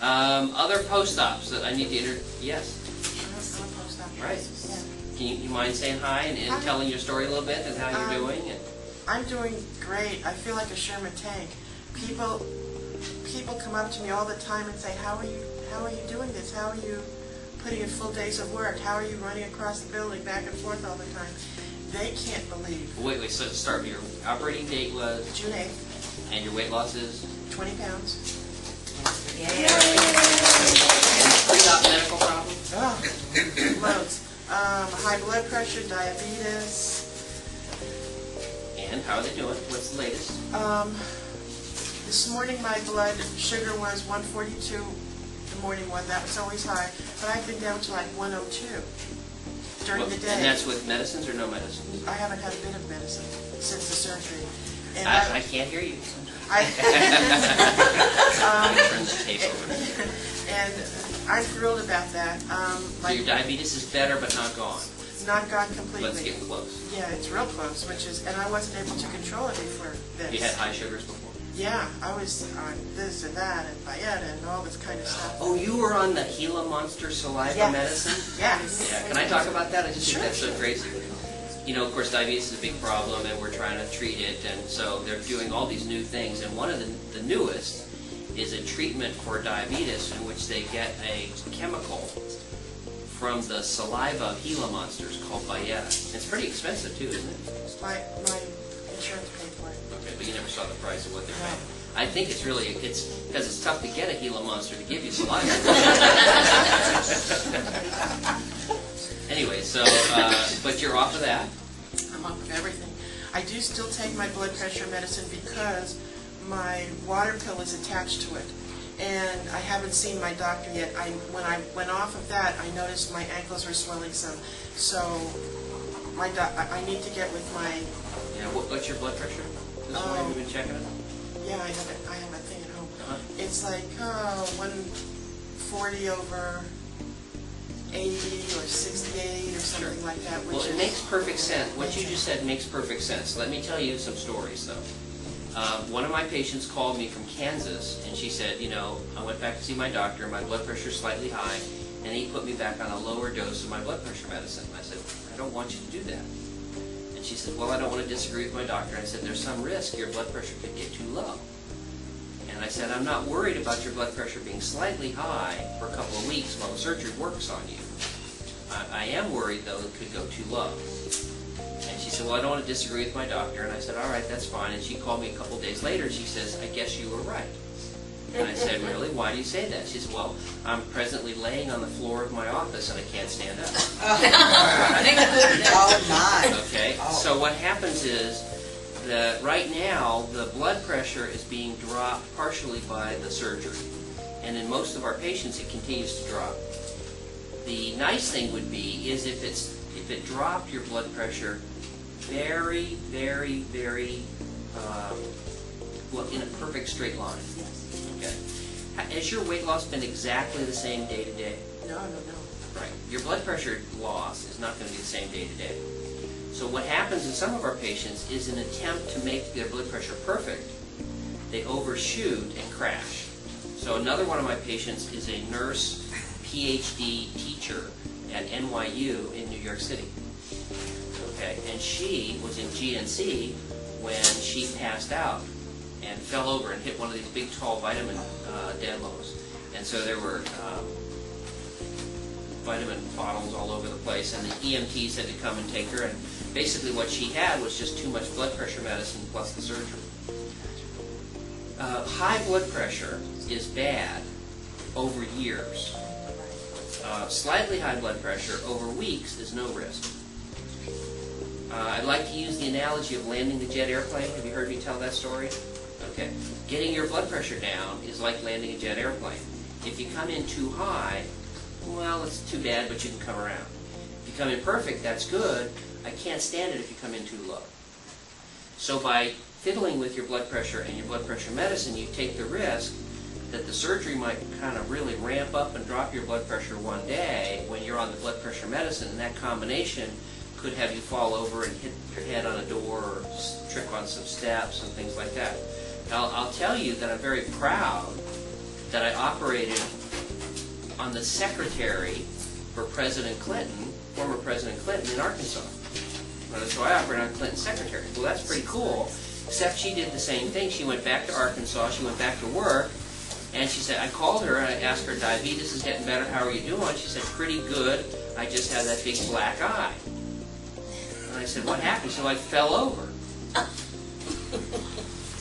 Other post-ops that I need to yes. I'm a post-op. Right. Yeah. Can you mind saying hi and telling your story a little bit and how you're doing? I'm doing great. I feel like a Sherman tank. People come up to me all the time and say, how are you doing this? How are you putting in full days of work? How are you running across the building back and forth all the time? They can't believe. Wait, so to start, your operating date was? June 8th. And your weight loss is? 20 pounds. Yay! And pre-op medical problems? Oh, loads. High blood pressure, diabetes. And how are they doing? What's the latest? This morning my blood sugar was 142, the morning one. That was always high. But I've been down to like 102 during the day. And that's with medicines or no medicines? I haven't had a bit of medicine since the surgery. And I can't hear you. Turn the tape over. And I'm thrilled about that. So your diabetes is better but not gone? Not gone completely. Let's get close. Yeah, it's real close, and I wasn't able to control it before this. You had high sugars before? Yeah, I was on this and that and Bayetta and all this kind of stuff. Oh, you were on the Gila Monster saliva medicine? Yes. Yeah, can I talk about that? I just think that's so Sure. crazy. You know, of course, diabetes is a big problem, and we're trying to treat it, and so they're doing all these new things, and one of the newest is a treatment for diabetes in which they get a chemical from the saliva of Gila monsters called Bayetta. It's pretty expensive, too, isn't it? My insurance paid for it. Okay, but you never saw the price of what they're paying. I think it's really, because it's tough to get a Gila monster to give you saliva. Anyway, so, but you're off of that? I'm off of everything. I do still take my blood pressure medicine because my water pill is attached to it. And I haven't seen my doctor yet. When I went off of that, I noticed my ankles were swelling some. So I need to get with my... Yeah, what's your blood pressure? This morning you've been checking it? Yeah, I have a thing at home. It's like 140 over 80 or 68 or something like that. Well, it makes perfect sense. What you just said makes perfect sense. Let me tell you some stories, though. One of my patients called me from Kansas, and she said, you know, I went back to see my doctor, my blood pressure is slightly high, and he put me back on a lower dose of my blood pressure medicine. I said, I don't want you to do that. And she said, well, I don't want to disagree with my doctor. I said, there's some risk your blood pressure could get too low. And I said, I'm not worried about your blood pressure being slightly high for a couple of weeks while the surgery works on you. I am worried, though, it could go too low. And she said, well, I don't want to disagree with my doctor. And I said, all right, that's fine. And she called me a couple days later, and she says, I guess you were right. And I said, really? Why do you say that? She said, well, I'm presently laying on the floor of my office, and I can't stand up. Oh, my. Okay, so what happens is that right now, the blood pressure is being dropped partially by the surgery. And in most of our patients, it continues to drop. The nice thing would be is if it dropped your blood pressure very, very, very, well, in a perfect straight line. Okay. Has your weight loss been exactly the same day to day? No. Right. Your blood pressure loss is not going to be the same day to day. So what happens in some of our patients is an attempt to make their blood pressure perfect, they overshoot and crash. So another one of my patients is a nurse, PhD teacher at NYU in New York City. Okay, and she was in GNC when she passed out and fell over and hit one of these big tall vitamin delos. And so there were vitamin bottles all over the place, and the EMTs had to come and take her, and basically what she had was just too much blood pressure medicine plus the surgery. High blood pressure is bad over years. Slightly high blood pressure over weeks is no risk. I'd like to use the analogy of landing the jet airplane. Have you heard me tell that story? Okay. Getting your blood pressure down is like landing a jet airplane. If you come in too high, well, it's too bad, but you can come around. If you come in perfect, that's good. I can't stand it if you come in too low. So by fiddling with your blood pressure and your blood pressure medicine, you take the risk that the surgery might kind of really ramp up and drop your blood pressure one day when you're on the blood pressure medicine, and that combination could have you fall over and hit your head on a door or trip on some steps and things like that. Now, I'll tell you that I'm very proud that I operated on the secretary for President Clinton, former President Clinton in Arkansas. So I operated on Clinton's secretary. Well, that's pretty cool, except she did the same thing. She went back to Arkansas, she went back to work, and she said, I called her and I asked her, diabetes is getting better, how are you doing? She said, pretty good, I just had that big black eye. And I said, what happened? She said, I fell over.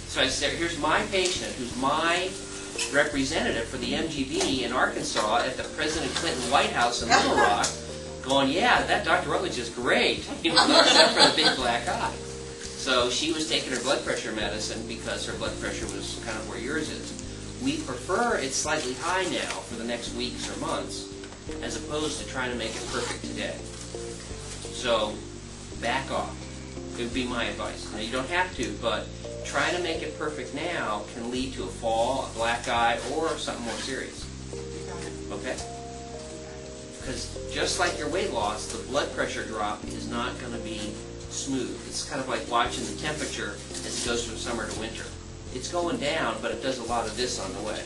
So I said, here's my patient, who's my representative for the MGB in Arkansas at the President Clinton White House in Little Rock, going, yeah, that Dr. Rutledge is great, you know, except for the big black eye. So she was taking her blood pressure medicine because her blood pressure was kind of where yours is. We prefer it's slightly high now for the next weeks or months, as opposed to trying to make it perfect today. So back off. It would be my advice. Now, you don't have to, but trying to make it perfect now can lead to a fall, a black eye, or something more serious. Okay? Because just like your weight loss, the blood pressure drop is not going to be smooth. It's kind of like watching the temperature as it goes from summer to winter. It's going down, but it does a lot of this on the way.